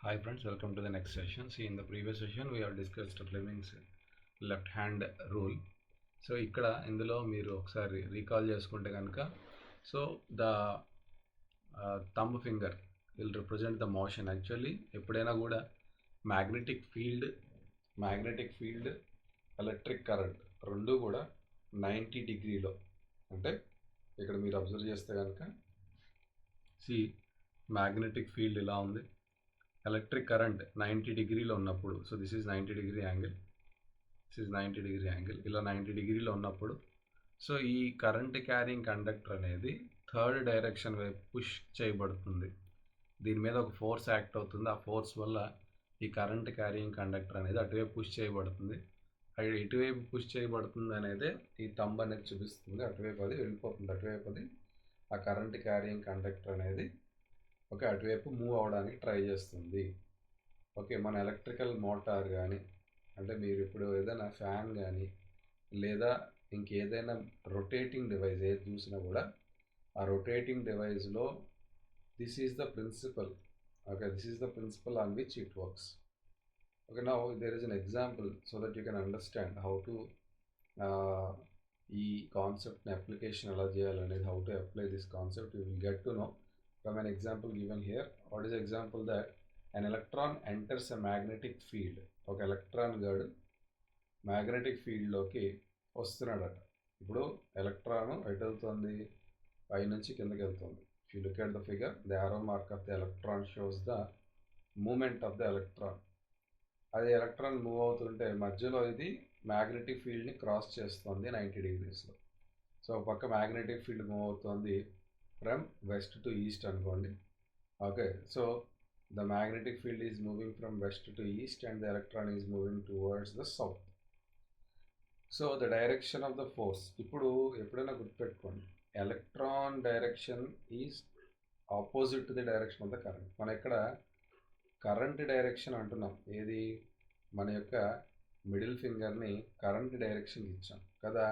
Hi friends, welcome to the next session. See, in the previous session we have discussed Fleming's left hand rule. So ఇక్కడ ఇందులో మీరు ఒకసారి recall చేసుకుంటే కనుక so the thumb finger will represent the motion. Actually ఎప్పుడైనా కూడా magnetic field electric current రెండు కూడా 90 డిగ్రీలో, అంటే ఇక్కడ మీరు అబ్జర్వ్ చేస్తే కనుక సి మ్యాగ్నెటిక్ ఫీల్డ్ ఇలా ఉంది, ఎలక్ట్రిక్ కరెంట్ 90 డిగ్రీలో ఉన్నప్పుడు, so this is 90 degree angle, ఇలా 90 డిగ్రీలో ఉన్నప్పుడు సో ఈ కరెంట్ క్యారింగ్ కండక్టర్ అనేది థర్డ్ డైరెక్షన్ వైపు పుష్ చేయబడుతుంది. దీని మీద ఒక ఫోర్స్ యాక్ట్ అవుతుంది. ఆ ఫోర్స్ వల్ల ఈ కరెంట్ క్యారింగ్ కండక్టర్ అనేది అటువైపు పుష్ చేయబడుతుంది. ఇటువైపు పుష్ చేయబడుతుంది అనేది ఈ థంబ్ అనేది చూపిస్తుంది. అటువైపు అది వెళ్ళిపోతుంది, అటువైపు అది ఆ కరెంట్ క్యారింగ్ కండక్టర్ అనేది అటువైపు మూవ్ అవడానికి ట్రై చేస్తుంది. మన ఎలక్ట్రికల్ మోటార్ కానీ, అంటే మీరు ఇప్పుడు ఏదైనా ఫ్యాన్ కానీ లేదా ఇంకేదైనా రొటేటింగ్ డివైస్ ఏది చూసినా కూడా ఆ రొటేటింగ్ డివైస్లో this is the principle on which it works. Now there is an example so that you can understand how to ఈ కాన్సెప్ట్ని అప్లికేషన్ ఎలా చేయాలనేది, how to apply this concept you will get to know from an example given here. What is the example? That an electron enters a magnetic field. Electron గాడు magnetic ఫీల్డ్లోకి వస్తున్నాడట. ఇప్పుడు electron ఎటు వెళ్తుంది? పై నుంచి కిందకి వెళ్తుంది. If you look at the figure, the arrow mark of the electron shows the movement of the electron. అది electron move అవుతుంటే మధ్యలో ఇది మ్యాగ్నెటిక్ ఫీల్డ్ని క్రాస్ చేస్తుంది 90 డిగ్రీస్లో. సో పక్క మ్యాగ్నెటిక్ ఫీల్డ్ మూవ్ అవుతుంది from west to east అనుకోండి. So the magnetic field is moving from west to east and the electron is moving towards the south. So the direction of the force, ఇప్పుడు ఎప్పుడైనా గుర్తుపెట్టుకోండి, electron direction is opposite to the direction of the current. మన ఇక్కడ current direction అంటున్నాం, ఏది మన యొక్క middle ఫింగర్ని current direction ఇచ్చాం కదా.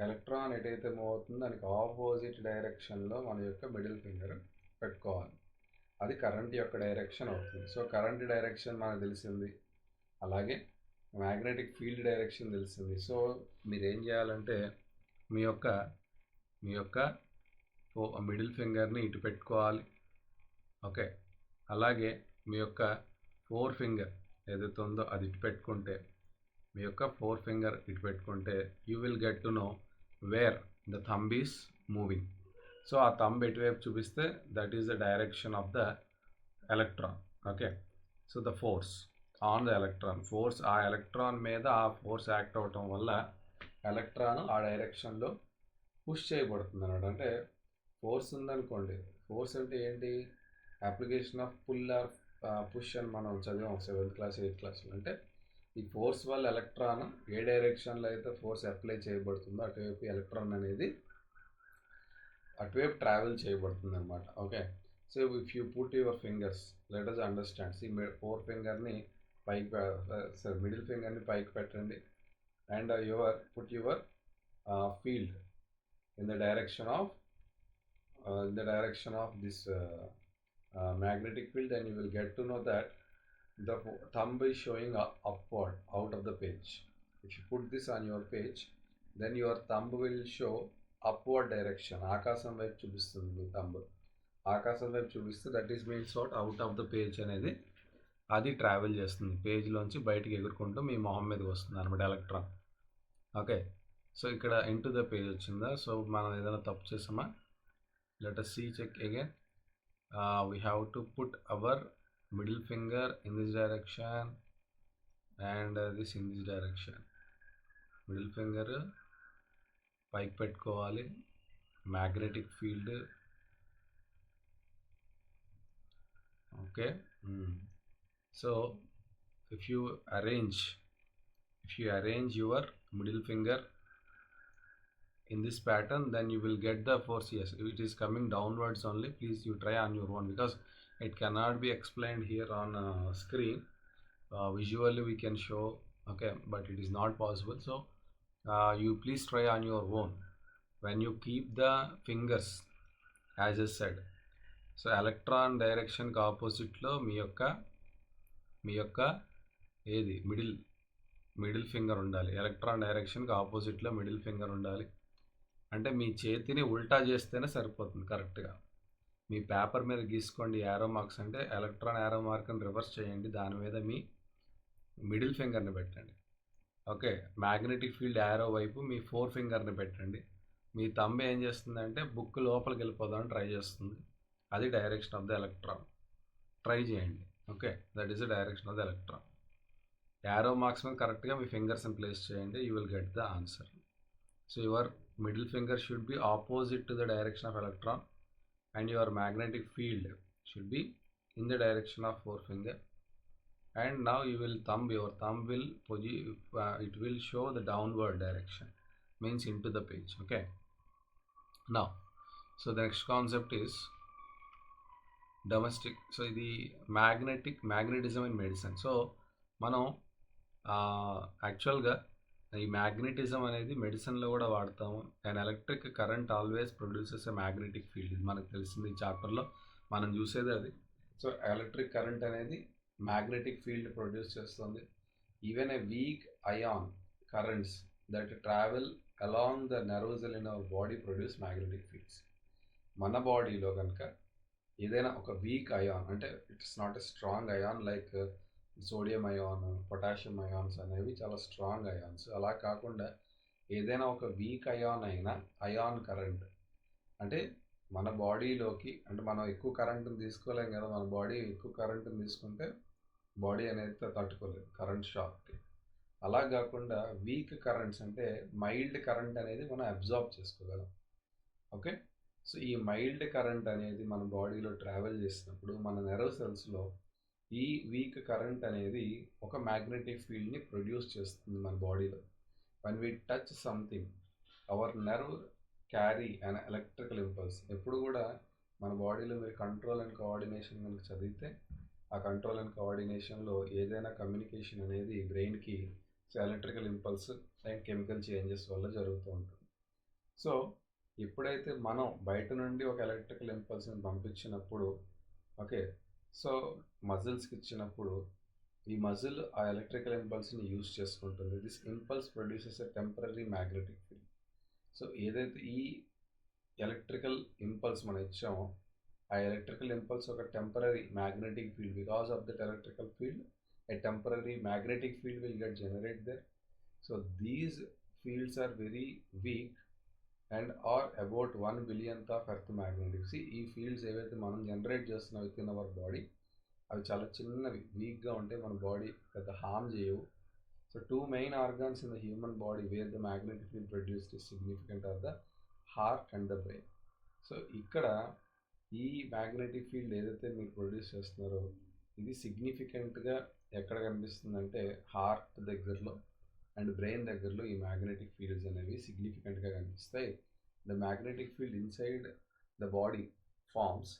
ఎలక్ట్రాన్ ఎటైతే మూవ్ అవుతుందో దానికి ఆపోజిట్ డైరెక్షన్లో మన యొక్క మిడిల్ ఫింగర్ పెట్టుకోవాలి. అది కరెంట్ యొక్క డైరెక్షన్ అవుతుంది. సో కరెంట్ డైరెక్షన్ మనకు తెలిసింది, అలాగే మ్యాగ్నెటిక్ ఫీల్డ్ డైరెక్షన్ తెలిసింది. సో మీరు ఏం చేయాలంటే మీ యొక్క మిడిల్ ఫింగర్ని ఇటు పెట్టుకోవాలి. అలాగే మీ యొక్క ఫోర్ ఫింగర్ ఏదైతే ఉందో అది ఇటు పెట్టుకుంటే, మీ యొక్క ఫోర్ ఫింగర్ ఇటు పెట్టుకుంటే you will get to know where the thumb is moving. So ఆ థంబ్ ఎటువైపు చూపిస్తే that is the direction of the electron. So the force on the electron, force ఆ ఎలక్ట్రాన్ మీద ఆ ఫోర్స్ యాక్ట్ అవటం వల్ల ఎలక్ట్రాన్ ఆ డైరెక్షన్లో పుష్ చేయబడుతుంది అన్నమాట. అంటే ఫోర్స్ ఉందనుకోండి, ఫోర్స్ అంటే ఏంటి? Application of pull or push అని మనం చదివాం 7th క్లాస్ 8th క్లాస్లో. అంటే ఈ ఫోర్స్ వల్ల ఎలక్ట్రాన్ ఏ డైరెక్షన్లో అయితే ఫోర్స్ అప్లై చేయబడుతుందో అటువైపు ఎలక్ట్రాన్ అనేది అటువైపు ట్రావెల్ చేయబడుతుంది అనమాట. So if you put your fingers, let us understand. See four ఫింగర్ని పైకి, మిడిల్ ఫింగర్ని పైకి పెట్టండి and put your field in the direction of this magnetic field, and you will get to know that the thumb is showing upward out of the page. If you put this on your page, then your thumb will show upward direction. ఆకాశం వైపు చూపిస్తుంది మీ thumb. ఆకాశం వైపు చూపిస్తే that is means what, out of the page అనేది అది travel చేస్తుంది. పేజ్లోంచి బయటికి ఎగురుకుంటూ మీ మొహం మీదకి వస్తుంది అనమాట ఎలక్ట్రాన్. సో ఇక్కడ ఇంటూ ద పేజ్ వచ్చిందా? సో మనం ఏదైనా తప్పు చేసామా? Let us see, check again. We have to put our middle finger in this direction and this in this direction. Middle finger పైకి పెట్టుకోవాలి, magnetic field. So if you arrange your middle finger in this pattern, then you will get the force. Yes, it is coming downwards only. Please you try on your own, because it cannot be explained here on screen. Visually we can show, but it is not possible. So you please try on your own when you keep the fingers as I said. So electron డైరెక్షన్కి ఆపోజిట్లో మీ యొక్క మీ యొక్క ఏది middle finger ఉండాలి. Electron డైరెక్షన్కి ఆపోజిట్లో మిడిల్ ఫింగర్ ఉండాలి. అంటే మీ చేతిని ఉల్టా చేస్తేనే సరిపోతుంది కరెక్ట్గా. మీ పేపర్ మీద గీసుకోండి యారో మార్క్స్ అంటే ఎలక్ట్రాన్ యారో మార్క్ని రివర్స్ చేయండి, దాని మీద మీ మిడిల్ ఫింగర్ని పెట్టండి. ఓకే, మ్యాగ్నెటిక్ ఫీల్డ్ యారో వైపు మీ 4 ఫింగర్ని పెట్టండి. మీ థంబ్ ఏం చేస్తుందంటే బుక్ లోపలికి వెళ్ళిపోదామని ట్రై చేస్తుంది. అది direction of the electron. Try చేయండి. Okay, that is the direction of the electron. Arrow marks మీద కరెక్ట్గా మీ ఫింగర్స్ని ప్లేస్ చేయండి, you will get the answer. So your middle finger should be opposite to the direction of electron and your magnetic field should be in the direction of 4 finger. And now you will your thumb will it will show the downward direction, means into the page. Okay, now so the next concept is domestic. So the magnetism in medicine. So మనం యాక్చువల్గా ఈ magnetism అనేది మెడిసిన్లో కూడా వాడతాము. And electric current always produces a magnetic field. ఇది మనకు తెలిసింది, ఈ చాప్టర్లో మనం చూసేది అది. సో ఎలక్ట్రిక్ కరెంట్ అనేది మ్యాగ్నెటిక్ ఫీల్డ్ ప్రొడ్యూస్ చేస్తుంది. Even a weak ion currents that travel along the nerves in our body produce magnetic fields. మన బాడీలో కనుక ఏదైనా ఒక వీక్ అయాన్, అంటే it's not a strong ion like sodium ion, potassium ions అనేవి చాలా strong ions. అలా కాకుండా ఏదైనా ఒక వీక్ అయాన్ అయినా అయాన్ కరెంట్, అంటే మన బాడీలోకి, అంటే మనం ఎక్కువ కరెంటుని తీసుకోలేం కదా, మన బాడీ ఎక్కువ కరెంటుని తీసుకుంటే బాడీ అనేది తట్టుకోలేదు కరెంట్ షాక్కి. అలా కాకుండా వీక్ కరెంట్స్ అంటే మైల్డ్ కరెంట్ అనేది మనం అబ్జార్బ్ చేసుకోగలం. ఓకే, సో ఈ మైల్డ్ కరెంట్ అనేది మన బాడీలో ట్రావెల్ చేసినప్పుడు మన నెర్వ్ సెల్స్లో ఈ వీక్ కరెంట్ అనేది ఒక మ్యాగ్నెటిక్ ఫీల్డ్ని ప్రొడ్యూస్ చేస్తుంది మన బాడీలో. When we touch something our nerve carry an electrical impulse. ఎప్పుడు కూడా మన బాడీలో మీరు కంట్రోల్ అండ్ కోఆర్డినేషన్ కనుక చదివితే, ఆ కంట్రోల్ అండ్ కోఆర్డినేషన్లో ఏదైనా కమ్యూనికేషన్ అనేది బ్రెయిన్కి electrical impulse and chemical changes వల్ల జరుగుతూ ఉంటుంది. సో ఎప్పుడైతే మనం బయట నుండి ఒక ఎలక్ట్రికల్ ఇంపల్స్ని పంపించినప్పుడు, ఓకే, సో మజిల్స్కి ఇచ్చినప్పుడు ఈ మజిల్ ఆ ఎలక్ట్రికల్ ఇంపల్స్ని యూజ్ చేసుకుంటుంది. This impulse produces a temporary magnetic field. So ఏదైతే ఈ ఎలక్ట్రికల్ ఇంపల్స్ మనం ఇచ్చామో ఆ ఎలక్ట్రికల్ ఇంపల్స్ ఒక temporary magnetic field. Because of that electrical field a temporary magnetic field will get generated there. So these fields are very weak and are about 1 billionth of earth magnetic. See, ఈ fields ఏవైతే మనం generate చేస్తున్నాం with in our body, అవి చాలా చిన్నవి, వీక్గా ఉంటే మన బాడీ పెద్ద హార్మ్ చేయవు. So 2 main organs in the human body where the magnetic field produced is significant are the heart and the brain. So ఇక్కడ ఈ మ్యాగ్నెటిక్ ఫీల్డ్ ఏదైతే మీరు ప్రొడ్యూస్ చేస్తున్నారో ఇది సిగ్నిఫికెంట్గా ఎక్కడ కనిపిస్తుందంటే హార్ట్ దగ్గరలో అండ్ బ్రెయిన్ దగ్గరలో ఈ మ్యాగ్నెటిక్ ఫీల్డ్స్ అనేవి సిగ్నిఫికెంట్గా కనిపిస్తాయి. The magnetic field inside the body forms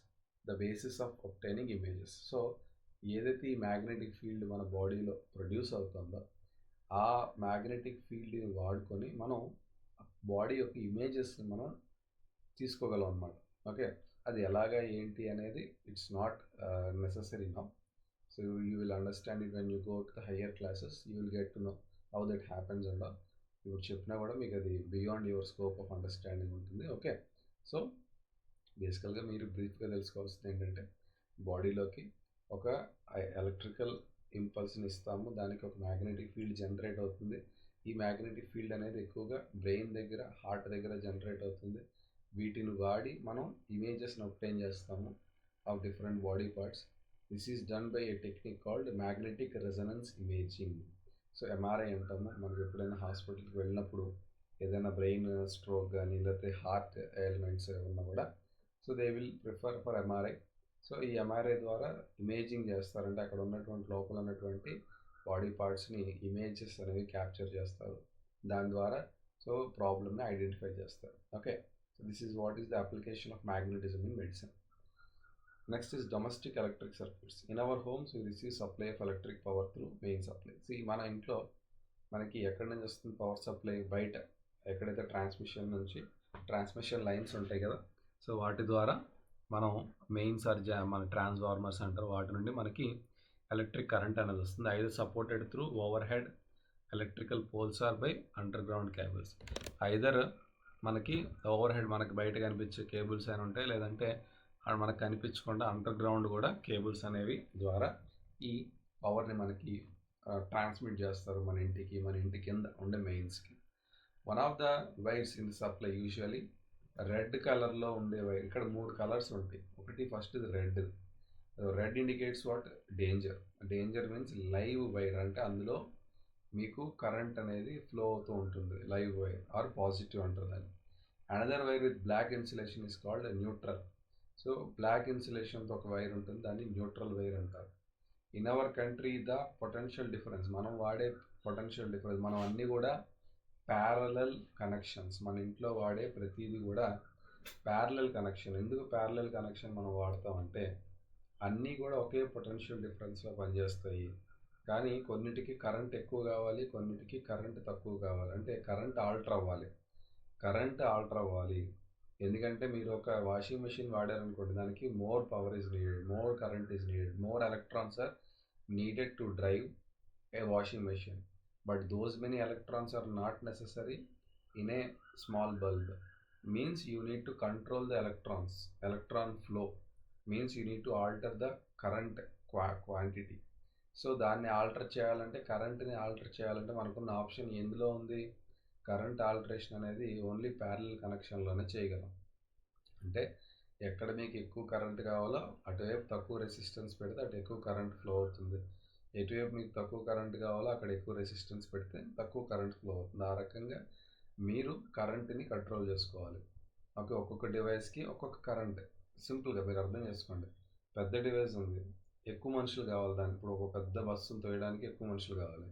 the basis of obtaining images. So ఏదైతే ఈ మ్యాగ్నెటిక్ ఫీల్డ్ మన బాడీలో ప్రొడ్యూస్ అవుతుందో ఆ మ్యాగ్నెటిక్ ఫీల్డ్ని వాడుకొని మనం బాడీ యొక్క ఇమేజెస్ని మనం తీసుకోగలం అన్నమాట. ఓకే, అది ఎలాగా ఏంటి అనేది it's not necessary now. So you will understand it when you go to the higher classes. You will get to know how that happens and all. ఇప్పుడు చెప్పినా కూడా మీకు అది beyond your scope of understanding ఉంటుంది. Okay, so బేసికల్గా మీరు బ్రీఫ్గా తెలుసుకోవాల్సింది ఏంటంటే బాడీలోకి ఒక ఎలక్ట్రికల్ ఇంపల్స్ని ఇస్తాము, దానికి ఒక మ్యాగ్నెటిక్ ఫీల్డ్ జనరేట్ అవుతుంది. ఈ మ్యాగ్నెటిక్ ఫీల్డ్ అనేది ఎక్కువగా బ్రెయిన్ దగ్గర, హార్ట్ దగ్గర జనరేట్ అవుతుంది. వీటిని వాడి మనం ఇమేజెస్ని obtain చేస్తాము of different body parts. This is done by a technique called magnetic resonance imaging. So MRI అంటాము. మనకు ఎప్పుడైనా హాస్పిటల్కి వెళ్ళినప్పుడు ఏదైనా బ్రెయిన్ స్ట్రోక్ కానీ లేకపోతే హార్ట్ ఎలిమెంట్స్ ఏమన్నా కూడా so they will prefer for MRI. So ఈ ఎంఆర్ఐ ద్వారా ఇమేజింగ్ చేస్తారంటే అక్కడ ఉన్నటువంటి లోపల ఉన్నటువంటి బాడీ పార్ట్స్ని ఇమేజెస్ అనేవి క్యాప్చర్ చేస్తారు. దాని ద్వారా సో ప్రాబ్లమ్ని ఐడెంటిఫై చేస్తారు. Okay, so this is what is the application of magnetism in medicine. Next is domestic electric circuits. In our homes we receive supply of electric power through main supply. See, మన ఇంట్లో మనకి ఎక్కడి నుంచి వస్తుంది power supply? బయట ఎక్కడైతే transmission lines ఉంటాయి కదా, సో వాటి ద్వారా మనం మెయిన్స్ ఆర్ మన ట్రాన్స్ఫార్మర్స్ అంటారు, వాటి నుండి మనకి ఎలక్ట్రిక్ కరెంట్ అనేది వస్తుంది. Either supported through overhead electrical poles or by underground cables. Either మనకి ఓవర్ హెడ్ మనకి బయట కనిపించే కేబుల్స్ అని ఉంటాయి, లేదంటే మనకు కనిపించకుండా అండర్ గ్రౌండ్ కూడా కేబుల్స్ అనేవి ద్వారా ఈ పవర్ని మనకి ట్రాన్స్మిట్ చేస్తారు మన ఇంటి కింద ఉండే మెయిన్స్కి. One of the wires in supply usually red కలర్లో ఉండే వైర్. ఇక్కడ 3 కలర్స్ ఉంటాయి. ఒకటి ఫస్ట్ ఇది red. Red indicates what? Danger. Danger means live wire, అంటే అందులో మీకు కరెంట్ అనేది ఫ్లో అవుతూ ఉంటుంది, లైవ్ వైర్ ఆర్ పాజిటివ్ అంటారు దాన్ని. Another wire with black insulation is called neutral. So black ఇన్సులేషన్తో ఒక వైర్ ఉంటుంది, దాన్ని న్యూట్రల్ వైర్ అంటారు. In our country the potential difference, మనం వాడే పొటెన్షియల్ డిఫరెన్స్, మనం అన్నీ కూడా ప్యారలల్ కనెక్షన్స్. మన ఇంట్లో వాడే ప్రతిదీ కూడా ప్యారలల్ కనెక్షన్. ఎందుకు ప్యారలల్ కనెక్షన్ మనం వాడతామంటే అన్నీ కూడా ఒకే పొటెన్షియల్ డిఫరెన్స్లో పనిచేస్తాయి. కానీ కొన్నిటికి కరెంట్ ఎక్కువ కావాలి, కొన్నిటికి కరెంట్ తక్కువ కావాలి. అంటే కరెంట్ ఆల్టర్ అవ్వాలి. ఎందుకంటే మీరు ఒక వాషింగ్ మెషిన్ వాడారనుకోండి, దానికి more power is needed, more current is needed, more electrons are needed to drive a washing machine. But those many electrons are not necessary in a small bulb. Means you need to control the electron flow. Means you need to alter the current quantity. So దాన్ని alter చేయాలంటే, కరెంట్ని alter చేయాలంటే మనకున్న option ఎందులో ఉంది? Current alteration అనేది only parallel కనెక్షన్లోనే చేయగలం. అంటే ఎక్కడ మీకు ఎక్కువ కరెంట్ కావాలో అటువైపు తక్కువ రెసిస్టెన్స్ పెడితే అటు ఎక్కువ కరెంట్ ఫ్లో అవుతుంది. ఎటువైపు మీకు తక్కువ కరెంట్ కావాలో అక్కడ ఎక్కువ రెసిస్టెన్స్ పెడితే తక్కువ కరెంట్ ఫ్లో అవుతుంది. ఆ రకంగా మీరు కరెంట్ని కంట్రోల్ చేసుకోవాలి. ఓకే, ఒక్కొక్క డివైస్కి ఒక్కొక్క కరెంట్. సింపుల్గా మీరు అర్థం చేసుకోండి. పెద్ద డివైస్ ఉంది, ఎక్కువ మనుషులు కావాలి దానికి. ఇప్పుడు ఒక పెద్ద బస్సును తోయడానికి ఎక్కువ మనుషులు కావాలి,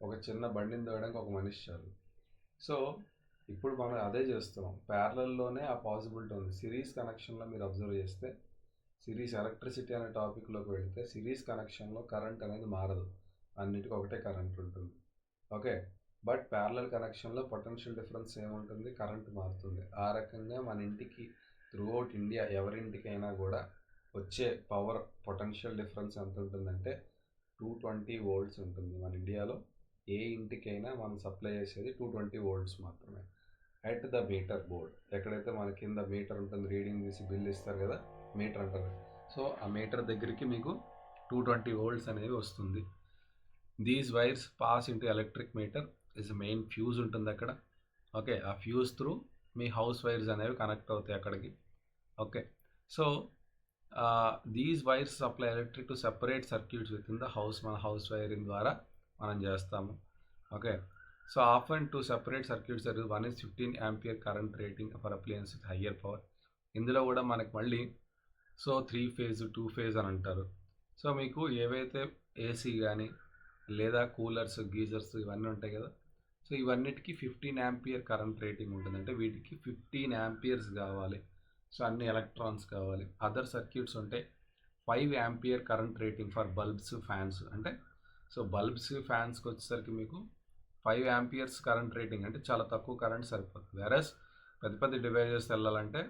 ఒక చిన్న బండిని తోయడానికి ఒక మనిషి చాలు. సో ఇప్పుడు మనం అదే చేస్తున్నాం. ప్యారలల్లోనే ఆ పాసిబిలిటీ ఉంది. సిరీస్ కనెక్షన్లో మీరు అబ్జర్వ్ చేస్తే, సిరీస్ ఎలక్ట్రిసిటీ అనే టాపిక్లోకి వెళితే సిరీస్ కనెక్షన్లో కరెంట్ అనేది మారదు, అన్నిటికీ ఒకటే కరెంట్ ఉంటుంది. ఓకే, బట్ ప్యారలల్ కనెక్షన్లో పొటెన్షియల్ డిఫరెన్స్ ఏముంటుంది? కరెంట్ మారుతుంది. ఆ రకంగా మన ఇంటికి త్రూఅవుట్ ఇండియా ఎవరింటికైనా కూడా వచ్చే పవర్ పొటెన్షియల్ డిఫరెన్స్ ఎంత ఉంటుందంటే 220 volts ఉంటుంది. మన ఇండియాలో ఏ ఇంటికైనా మనం సప్లై చేసేది 220 volts మాత్రమే. అట్ ద మీటర్ బోర్డ్, ఎక్కడైతే మన కింద మీటర్ ఉంటుంది, రీడింగ్ తీసి బిల్ ఇస్తారు కదా, మీటర్ అంటారు. సో ఆ మీటర్ దగ్గరికి మీకు 220 volts అనేవి వస్తుంది. These wires pass into electric meter is main fuse ఉంటుంది అక్కడ. ఓకే, ఆ ఫ్యూజ్ త్రూ మీ హౌస్ వైర్స్ అనేవి కనెక్ట్ అవుతాయి అక్కడికి. Okay, so these wires supply electric to separate circuits with in the house. మన హౌస్ వైరింగ్ ద్వారా మనం చేస్తాము. Okay, so often two separate circuits there one is 15 ampere current rating for appliance with higher power. ఇందులో కూడా మనకి మళ్ళీ 3 phase 2 phase అని అంటారు. సో మీకు ఏవైతే ఏసీ కానీ లేదా కూలర్స్, గీజర్స్ ఇవన్నీ ఉంటాయి కదా, సో ఇవన్నిటికీ 15 ampere కరెంట్ రేటింగ్ ఉంటుంది. అంటే వీటికి 15 amperes కావాలి. సో అన్ని ఎలక్ట్రాన్స్ కావాలి. అదర్ సర్క్యూట్స్ ఉంటే 5 ampere current rating for bulbs, fans. అంటే సో బల్బ్స్, ఫ్యాన్స్కి వచ్చేసరికి మీకు 5 amperes కరెంట్ రేటింగ్, అంటే చాలా తక్కువ కరెంట్ సరిపోతుంది. వెరస్ పెద్ద పెద్ద డివైజెస్ వెళ్ళాలంటే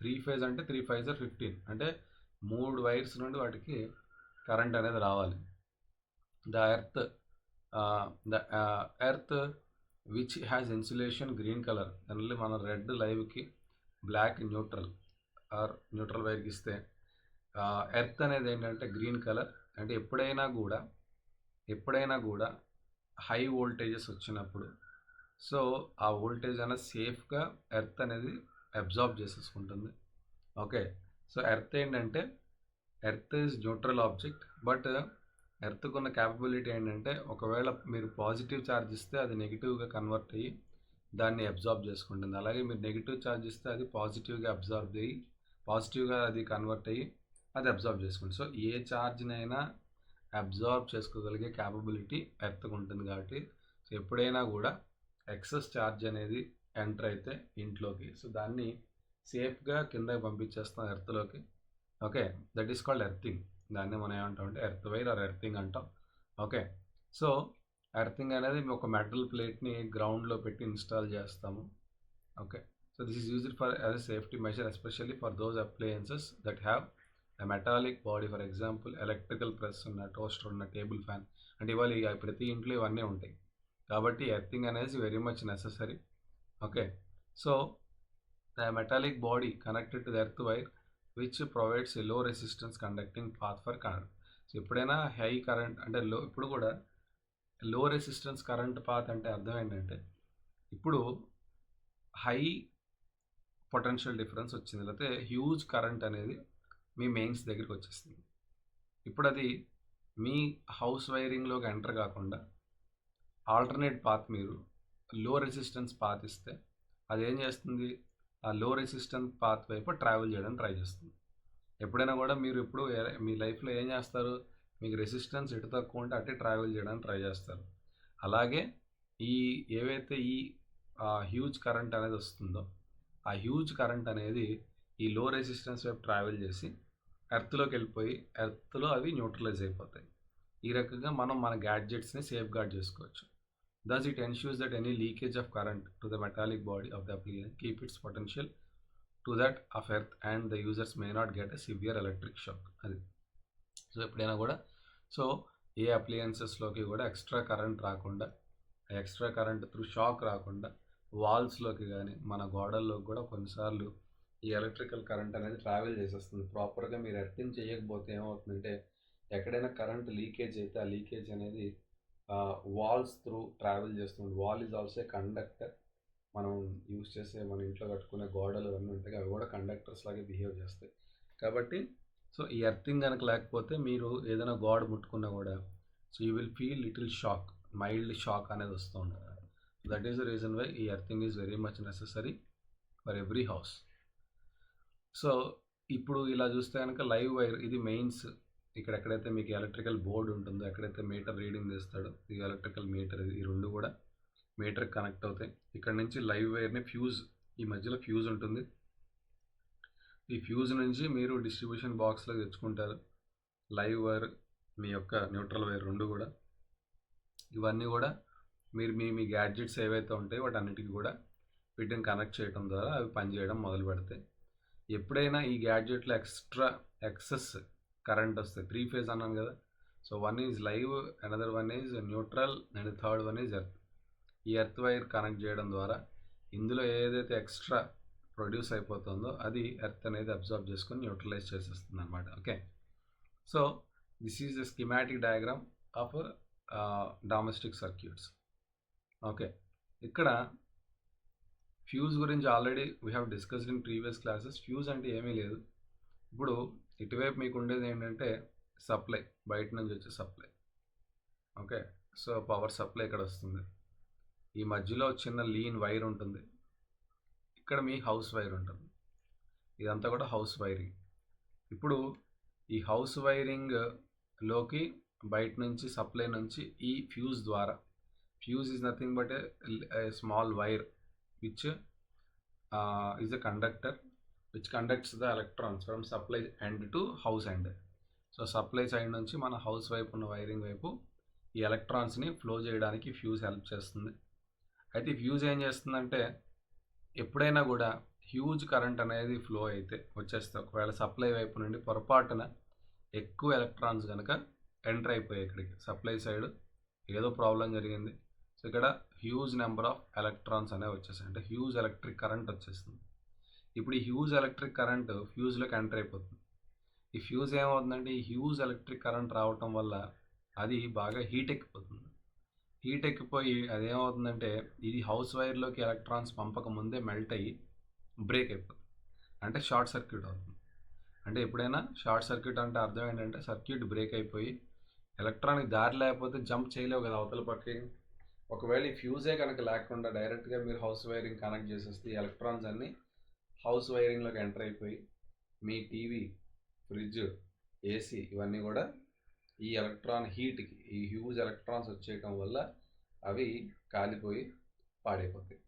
3 phase అంటే 3 5 15, అంటే 3 వైర్స్ నుండి వాటికి కరెంట్ అనేది రావాలి. The earth which has insulation green colour, దానిలో మన రెడ్ లైవ్కి, బ్లాక్ న్యూట్రల్ ఆర్ న్యూట్రల్ వైర్కి ఇస్తే, ఎర్త్ అనేది ఏంటంటే గ్రీన్ కలర్. అంటే ఎప్పుడైనా కూడా హై వోల్టేజెస్ వచ్చినప్పుడు సో ఆ వోల్టేజ్ అనేది సేఫ్గా ఎర్త్ అనేది అబ్జార్బ్ చేసేసుకుంటుంది. ఓకే, సో ఎర్త్ ఏంటంటే, earth is neutral object, but ఎర్త్కు ఉన్న క్యాపబిలిటీ ఏంటంటే ఒకవేళ మీరు పాజిటివ్ ఛార్జ్ ఇస్తే అది నెగిటివ్గా కన్వర్ట్ అయ్యి దాన్ని అబ్జార్బ్ చేసుకుంటుంది. అలాగే మీరు నెగిటివ్ ఛార్జ్ ఇస్తే అది పాజిటివ్గా అది కన్వర్ట్ అయ్యి అది అబ్జార్బ్ చేసుకుంటుంది. సో ఏ ఛార్జ్నైనా అబ్జార్బ్ చేసుకోగలిగే క్యాపబిలిటీ ఎర్త్కు ఉంటుంది. కాబట్టి సో ఎప్పుడైనా కూడా ఎక్సెస్ ఛార్జ్ అనేది ఎంటర్ అయితే ఇంట్లోకి, సో దాన్ని సేఫ్గా కిందకి పంపించేస్తాం ఎర్త్లోకి. Okay, that is called earthing. దాన్ని మనం ఏమంటాం అంటే ఎర్త్ వైర్ ఆర్ ఎర్తింగ్ అంటాం. ఓకే, సో ఎర్తింగ్ అనేది ఒక మెటల్ ప్లేట్ని గ్రౌండ్లో పెట్టి ఇన్స్టాల్ చేస్తాము. Okay, so this is used for as a safety measure, especially for those appliances that have metallic body for example electrical press ఉన్న, toaster ఉన్న, table fan అంటే ఇవాళ ఇక ప్రతి ఇంట్లో ఇవన్నీ ఉంటాయి. కాబట్టి ఎర్తింగ్ అనేది very much necessary. Okay, so the metallic body connected to the earth wire which provides a low resistance conducting path for current. So ఎప్పుడైనా హై కరెంట్ అంటే ఇప్పుడు కూడా లో రెసిస్టెన్స్ కరెంట్ పాత్ అంటే అర్థం ఏంటంటే ఇప్పుడు హై పొటెన్షియల్ డిఫరెన్స్ వచ్చింది, లేకపోతే హ్యూజ్ కరెంట్ అనేది మీ మెయిన్స్ దగ్గరికి వచ్చేస్తుంది. ఇప్పుడు అది మీ హౌస్ వైరింగ్లోకి ఎంటర్ కాకుండా ఆల్టర్నేట్ పాత్ మీరు లో రెసిస్టెన్స్ పాత్ ఇస్తే అది ఏం చేస్తుంది, ఆ లో రెసిస్టెన్స్ పాత్ వైపు ట్రావెల్ చేయడానికి ట్రై చేస్తుంది. ఎప్పుడైనా కూడా మీరు ఇప్పుడు మీ లైఫ్లో ఏం చేస్తారు, మీకు రెసిస్టెన్స్ ఎటు తక్కువ ఉంటే అటే ట్రావెల్ చేయడానికి ట్రై చేస్తారు. అలాగే ఏవైతే ఈ హ్యూజ్ కరెంట్ అనేది వస్తుందో ఆ హ్యూజ్ కరెంట్ అనేది ఈ లో రెసిస్టెన్స్ వైపు ట్రావెల్ చేసి ఎర్త్లోకి వెళ్ళిపోయి ఎర్త్లో అవి న్యూట్రలైజ్ అయిపోతాయి. ఈ రకంగా మనం మన గ్యాడ్జెట్స్ని సేఫ్ గార్డ్ చేసుకోవచ్చు. Thus, it ensures that any leakage of current to the metallic body of the appliance keep its potential to that of earth and the users may not get a severe electric shock. అది so ఎప్పుడైనా కూడా so ఏ అప్లయన్సెస్లోకి కూడా extra current రాకుండా, extra current through shock రాకుండా వాల్స్లోకి కానీ మన గోడల్లోకి కూడా కొన్నిసార్లు ఈ ఎలక్ట్రికల్ కరెంట్ అనేది ట్రావెల్ చేసేస్తుంది. ప్రాపర్గా మీరు ఎర్తింగ్ చేయకపోతే ఏమవుతుందంటే ఎక్కడైనా కరెంట్ లీకేజ్ అయితే ఆ లీకేజ్ అనేది వాల్స్ త్రూ ట్రావెల్ చేస్తుంది. Wall is also conductor. మనం యూజ్ చేసే మన ఇంట్లో కట్టుకునే గోడలు అన్నీ ఉంటాయి, అవి కూడా కండక్టర్స్ లాగే బిహేవ్ చేస్తాయి. కాబట్టి సో ఈ ఎర్తింగ్ కనుక లేకపోతే మీరు ఏదైనా గోడ ముట్టుకున్నా కూడా so you will feel little shock, mild shock అనేది వస్తూ ఉంటుంది. That is the reason why ఈ earthing is very much necessary for every house. So ఇప్పుడు ఇలా చూస్తే కనుక లైవ్ వైర్ ఇది మెయిన్స్. ఇక్కడ ఎక్కడైతే మీకు ఎలక్ట్రికల్ బోర్డు ఉంటుందో, ఎక్కడైతే మీటర్ రీడింగ్ తీస్తాడో ఈ ఎలక్ట్రికల్ మీటర్, ఈ రెండు కూడా మీటర్కి కనెక్ట్ అవుతాయి. ఇక్కడ నుంచి లైవ్ వైర్ని ఫ్యూజ్, ఈ మధ్యలో ఫ్యూజ్ ఉంటుంది. ఈ ఫ్యూజ్ నుంచి మీరు డిస్ట్రిబ్యూషన్ బాక్స్లో తెచ్చుకుంటారు. లైవ్ వైర్, మీ యొక్క న్యూట్రల్ వైర్ రెండు కూడా, ఇవన్నీ కూడా మీరు మీ గ్యాడ్జెట్స్ ఏవైతే ఉంటాయో వాటన్నిటికీ కూడా వీటిని కనెక్ట్ చేయడం ద్వారా అవి పనిచేయడం మొదలు పెడతాయి. ఎప్పుడైనా ఈ గ్యాడ్జెట్లో ఎక్సెస్ కరెంట్ వస్తాయి. 3 ఫేజ్ అన్నాను కదా. So one is live, another one is neutral and third one is earth. ఈ ఎర్త్ వైర్ కనెక్ట్ చేయడం ద్వారా ఇందులో ఏదైతే ఎక్స్ట్రా ప్రొడ్యూస్ అయిపోతుందో అది ఎర్త్ అనేది అబ్జర్వ్ చేసుకొని న్యూట్రలైజ్ చేసేస్తుంది అనమాట. Okay, so this is the schematic diagram of domestic circuits. Okay, ఇక్కడ ఫ్యూజ్ గురించి already we have discussed in previous classes. Fuse అంటే ఏమీ లేదు. ఇప్పుడు ఇటువైపు మీకు ఉండేది ఏంటంటే సప్లై, బయట నుంచి వచ్చే supply. Okay, so power supply ఇక్కడ వస్తుంది. ఈ మధ్యలో చిన్న లీన్ వైర్ ఉంటుంది. ఇక్కడ మీ హౌస్ వైర్ ఉంటుంది. ఇదంతా కూడా హౌస్ వైరింగ్. ఇప్పుడు ఈ హౌస్ వైరింగ్లోకి బయట నుంచి సప్లై నుంచి ఈ ఫ్యూజ్ ద్వారా, fuse is nothing but a small wire which is a conductor which conducts the electrons from supply end to house end. So supply side నుంచి మన హౌస్ వైపు ఉన్న వైరింగ్ వైపు ఈ ఎలక్ట్రాన్స్ని ఫ్లో చేయడానికి ఫ్యూజ్ హెల్ప్ చేస్తుంది. అయితే ఈ ఫ్యూజ్ ఏం చేస్తుందంటే ఎప్పుడైనా కూడా హ్యూజ్ కరెంట్ అనేది ఫ్లో అయితే వచ్చేస్తే, ఒకవేళ సప్లై వైపు నుండి పొరపాటున ఎక్కువ ఎలక్ట్రాన్స్ కనుక ఎంటర్ అయిపోయాయి ఇక్కడికి, సప్లై సైడ్ ఏదో ప్రాబ్లం జరిగింది, సో ఇక్కడ హ్యూజ్ నెంబర్ ఆఫ్ ఎలక్ట్రాన్స్ అనేవి వచ్చేసాయి, అంటే హ్యూజ్ ఎలక్ట్రిక్ కరెంట్ వచ్చేస్తుంది. ఇప్పుడు ఈ హ్యూజ్ ఎలక్ట్రిక్ కరెంట్ ఫ్యూజ్లోకి ఎంటర్ అయిపోతుంది. ఈ ఫ్యూజ్ ఏమవుతుందంటే ఈ హ్యూజ్ ఎలక్ట్రిక్ కరెంట్ రావటం వల్ల అది బాగా హీట్ ఎక్కిపోతుంది. హీట్ ఎక్కిపోయి అదేమవుతుందంటే ఇది హౌస్ వైర్లోకి ఎలక్ట్రాన్స్ పంపక ముందే మెల్ట్ అయ్యి బ్రేక్ అయిపోతుంది, అంటే షార్ట్ సర్క్యూట్ అవుతుంది. అంటే ఎప్పుడైనా షార్ట్ సర్క్యూట్ అంటే అర్థం ఏంటంటే సర్క్యూట్ బ్రేక్ అయిపోయి ఎలక్ట్రానిక్ దారి లేకపోతే జంప్ చేయలేవు కదా అవతల పక్కకి. ఒకవేళ ఈ ఫ్యూజే కనుక లేకుండా డైరెక్ట్గా మీరు హౌస్ వైరింగ్ కనెక్ట్ చేసేస్తే ఈ ఎలక్ట్రాన్స్ అన్నీ హౌస్ వైరింగ్లోకి ఎంటర్ అయిపోయి మీ టీవీ, ఫ్రిడ్జ్, ఏసీ ఇవన్నీ కూడా ఈ ఎలక్ట్రాన్ హీట్కి, ఈ హ్యూజ్ ఎలక్ట్రాన్స్ వచ్చేయటం వల్ల అవి కాలిపోయి పాడైపోతాయి.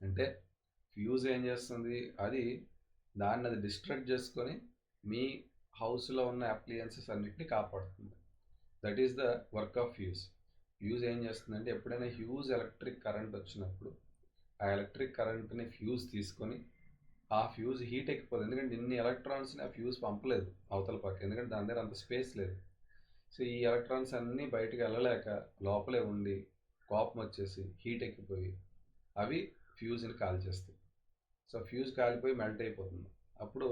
అంటే ఫ్యూజ్ ఏం చేస్తుంది, అది డిస్ట్రాక్ట్ చేసుకొని మీ హౌస్లో ఉన్న అప్లియన్సెస్ అన్నిటిని కాపాడుతుంది. That is the work of fuse. Fuse ఏం చేస్తుందంటే ఎప్పుడైనా హ్యూజ్ ఎలక్ట్రిక్ కరెంట్ వచ్చినప్పుడు ఆ ఎలక్ట్రిక్ కరెంట్ని ఫ్యూజ్ తీసుకొని ఆ ఫ్యూజ్ హీట్ ఎక్కిపోతుంది, ఎందుకంటే ఇన్ని ఎలక్ట్రాన్స్ని ఆ ఫ్యూజ్ పంపలేదు అవతల పక్క, ఎందుకంటే దాని దగ్గర అంత స్పేస్ లేదు. సో ఈ ఎలక్ట్రాన్స్ అన్నీ బయటకు వెళ్ళలేక లోపలే ఉండి కోపం వచ్చేసి హీట్ ఎక్కిపోయి అవి ఫ్యూజ్ని కాల్చేస్తాయి. సో ఫ్యూజ్ కాలిపోయి మెల్ట్ అయిపోతుంది. అప్పుడు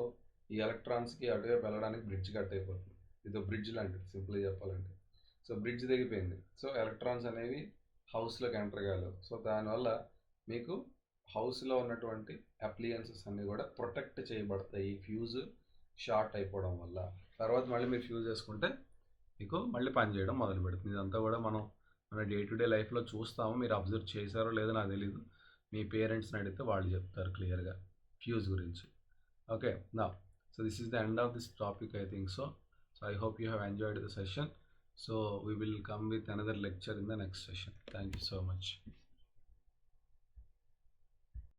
ఈ ఎలక్ట్రాన్స్కి అటువైపు వెళ్ళడానికి బ్రిడ్జ్ కట్ అయిపోతుంది. ఇది బ్రిడ్జ్ లాంటిది సింపుల్గా చెప్పాలంటే. సో బ్రిడ్జ్ తెగిపోయింది. సో ఎలక్ట్రాన్స్ అనేవి హౌస్లోకి ఎంటర్ కాలేవు. సో దానివల్ల మీకు హౌస్లో ఉన్నటువంటి అప్లియన్సెస్ అన్నీ కూడా ప్రొటెక్ట్ చేయబడతాయి ఈ ఫ్యూజ్ షార్ట్ అయిపోవడం వల్ల. తర్వాత మళ్ళీ మీరు ఫ్యూజ్ వేసుకుంటే మీకు మళ్ళీ పని చేయడం మొదలు పెడుతుంది. ఇదంతా కూడా మనం మన డే టు డే లైఫ్లో చూస్తాము. మీరు అబ్జర్వ్ చేశారో లేదో నాకు తెలీదు. మీ పేరెంట్స్ని అడిగితే వాళ్ళు చెప్తారు క్లియర్గా ఫ్యూజ్ గురించి. ఓకే, నా so this is the end of this topic, I think so. So I hope you have enjoyed the session. So we will come with another lecture in the next session. Thank you so much.